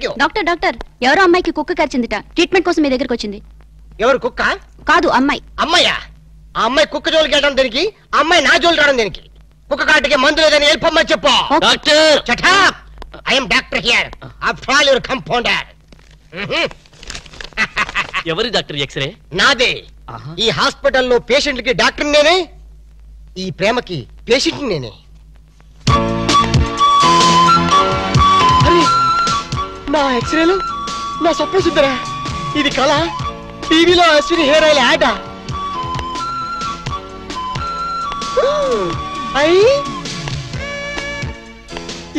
You. Doctor doctor ఎవరో అమ్మాయికి కుక్క కరిచిందిట. ట్రీట్మెంట్ కోసం మీ దగ్గరికి వచ్చింది. ఎవరు కుక్క? కాదు అమ్మాయి. అమ్మాయా? ఆ అమ్మాయి కుక్క జోలికి వెళ్ళడం దేనికి? ఆ అమ్మాయి నా జోలికి రావడం దేనికి? కుక్క కాటికి మందు లేదని వెళ్ళిపోమ్మని చెప్పు. Doctor Shut up! I am doctor here. After all, you're compounder. ఎవరి డాక్టర్? ఎక్స్రే నాదే. ఈ హాస్పిటల్లో పేషెంట్లకి డాక్టర్ నేనే, ఈ ప్రేమకి పేషెంట్ నేనే. అరే నా ఎక్స్రేలు నా స్వప్న సుందరా, ఇది కళ? టీవీలో అశ్విని హెయిర్ ఆయిల్ యాడ్.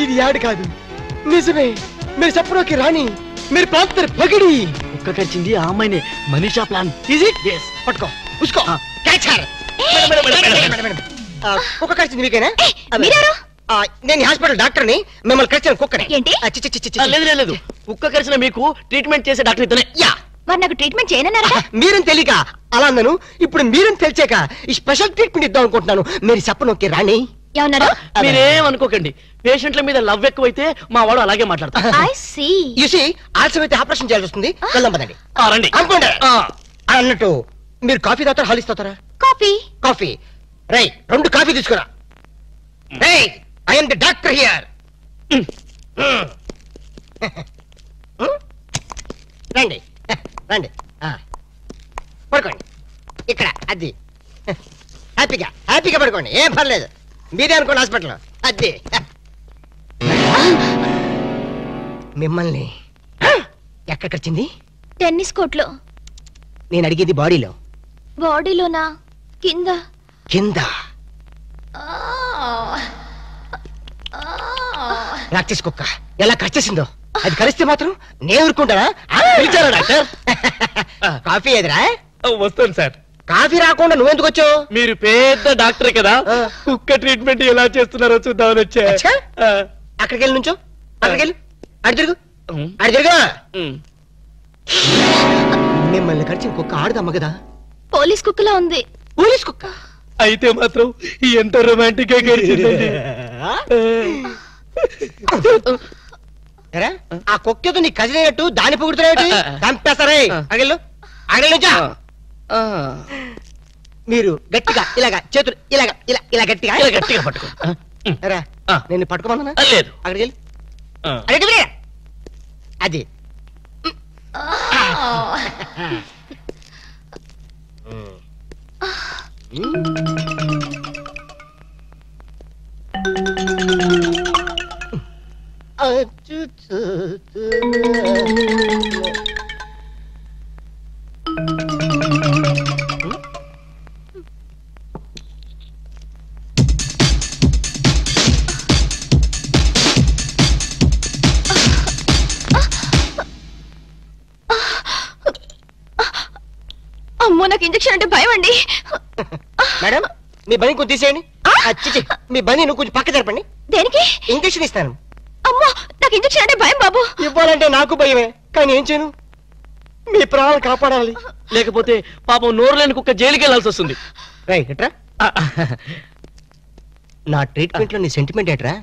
ఇది యాడ్ కాదు, నిజమే. మీరు చెప్పడానికి రాణి, మీరు ప్రాంతర్ పగిడి. కుక్క కరిచింది ఆ అమ్మాయినే. Manisha plan. Is it? Yes. పట్టుకో, ఉసుకో, క్యాచ్ హర్. కుక్క కరిచింది మీకేనా? నేను హాస్పిటల్ డాక్టర్ని, మిమ్మల్ని కరిచిన కుక్కని. ఏంటి? లేదు, కుక్క కరిచిన మీకు ట్రీట్మెంట్ చేసే డాక్టర్ ఇతనే. యా, మరి నాకు ట్రీట్మెంట్ చేయనన్నారా? మీరని తెలియక అలా అన్నాను. ఇప్పుడు మీరని తెలిసాక ఈ స్పెషల్ ట్రీట్మెంట్ ఇద్దాం అనుకుంటున్నాను. మీరు చెప్పనొక్కే రాణి. ఏమన్నారు? మీరేం అనుకోకండి. పేషెంట్ల మీద లవ్ ఎక్కువైతే మా వాడు అలాగే మాట్లాడతారు. I see. యు సీ, ఆలస్యం అయితే ఆపరేషన్ చేయాల్సి వస్తుంది. వెళ్దాం పదండి. రండి. అనుకోండి. అన్నట్టు మీరు కాఫీ తాగుతారా, హాలిస్ తాగుతారా? కాఫీ. కాఫీ. రై, 2 కాఫీ తీసుకురా. Rai, I am the doctor here. రండి రండి, పడుకోండి ఇక్కడ. అది హ్యాపీగా హ్యాపీగా పడుకోండి, ఏం పర్లేదు. మీరే అనుకోండి హాస్పిటల్. అది మిమ్మల్ని ఎక్కడ కరిచింది? టెన్నిస్ కోర్ట్లో. నేను అడిగేది బాడీలో. బాడీలోనా? కింద. కింద? ప్రాక్టీస్ కుక్క ఎలా కరిచేసిందో, అది కరిస్తే మాత్రం నేను ఊరుకుంటానా? పిలిచారా డాక్టర్? కాఫీ ఎదురా? వస్తాను సార్. కాఫీ రాకుండా నువ్వెందుకు వచ్చావు? మీరు పెద్ద డాక్టరే కదా, కుక్క ట్రీట్మెంట్ ఎలా చేస్తున్నారో చూద్దామని వచ్చా. అక్కడికి వెళ్ళి నుంచో, అక్కడికి వెళ్ళి అడి తిరుగు, అడి తిరుగు. మిమ్మల్ని కరిచిన కుక్క ఆడదమ్మ కదా? పోలీస్ కుక్కలా ఉంది. పోలీస్ కుక్క అయితే మాత్రం ఎంత రొమాంటిక్ గా గడిచిందండి. ఆ కుక్కతో నీ కజినట్టు దాన్ని పొగుడుతున్నాయి. చంపేస్తారే. అడిగెళ్ళు, అడిగి నుంచో. మీరు గట్టిగా ఇలాగా చేతులు ఇలాగా ఇలా ఇలా గట్టిగా గట్టిగా పట్టుకో. నేను పట్టుకోమన్నా? లేదు. అక్కడికి వెళ్ళి అడిగి అది. అమ్మో, నాకు ఇంజెక్షన్ అంటే భయం అండి. మేడం, మీ బని కొంచెం తీసేయండి. మీ బని నువ్వు కొంచెం పక్క జరపండి. దేనికి? ఇంజెక్షన్ ఇస్తాను. అమ్మో, నాకు ఇంజెక్షన్ అంటే భయం బాబు. ఇవ్వాలంటే నాకు భయమే, కానీ ఏం చేయను? మీ ప్రాణాలు కాపాడాలి. లేకపోతే పాపం నోరు లేని కుక్క జైలుకి వెళ్లాల్సి వస్తుంది. రైట్రా, నా ట్రీట్మెంట్ లో నీ సెంటిమెంట్ ఏట్రా?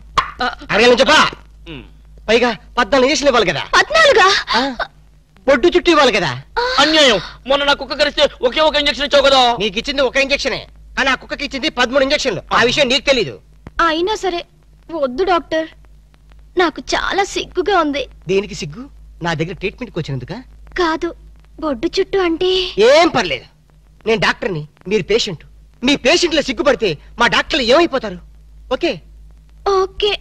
అడగాలని చెప్పా. పైగా 14 ఇంజక్షన్లు ఇవ్వాలి కదా. 14? పొట్టు చుట్టూ ఇవ్వాలి కదా. అన్యాయం. మొన్న నా కుక్క కరిస్తే ఒకే ఒక ఇంజక్షన్ ఇచ్చావు కదా. నీకు ఇచ్చింది ఒక ఇంజక్షనే, కానీ ఆ కుక్కకి ఇచ్చింది 13 ఇంజక్షన్లు. ఆ విషయం నీకు తెలీదు. అయినా సరే వద్దు డాక్టర్, నాకు చాలా సిగ్గుగా ఉంది. దేనికి సిగ్గు? నా దగ్గర ట్రీట్మెంట్కి వచ్చినందుక? కాదు, బొడ్డు చుట్టూ అంటే. ఏం పర్లేదు, నేను డాక్టర్ని, మీరు పేషెంట్. మీ పేషెంట్ల సిగ్గుపడితే మా డాక్టర్లు ఏమైపోతారు? ఓకే? ఓకే.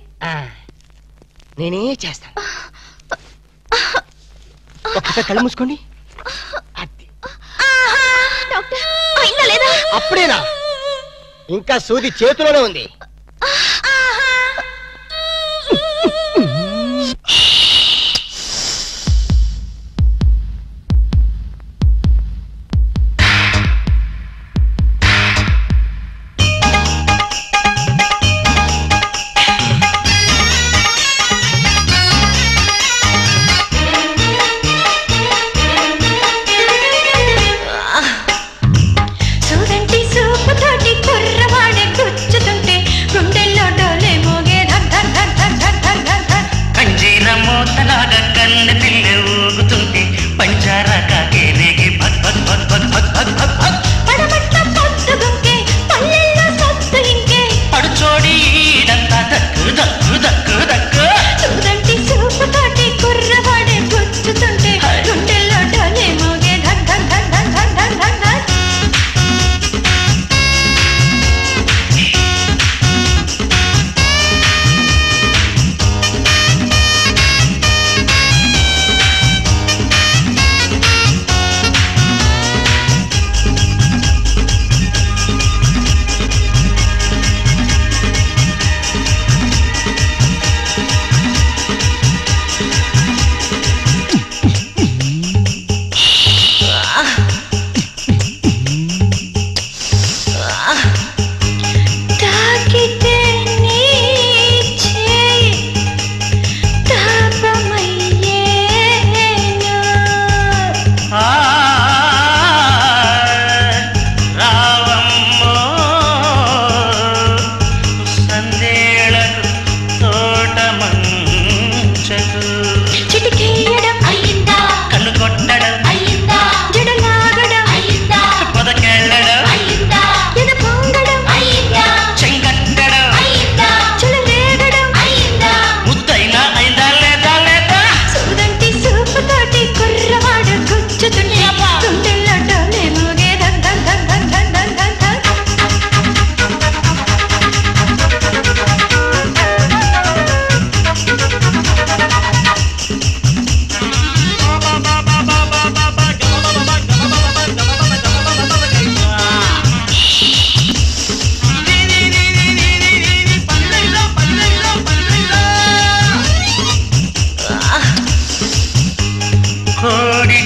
నేనే చేస్తాను. ఒక్కసారి కళ్ళు మూసుకోండి. అప్పుడేనా? ఇంకా సూది చేతిలోనే ఉంది. చూడండి సూపు తోటి కుర్రవాడే గుచ్చుతుంటే కోడి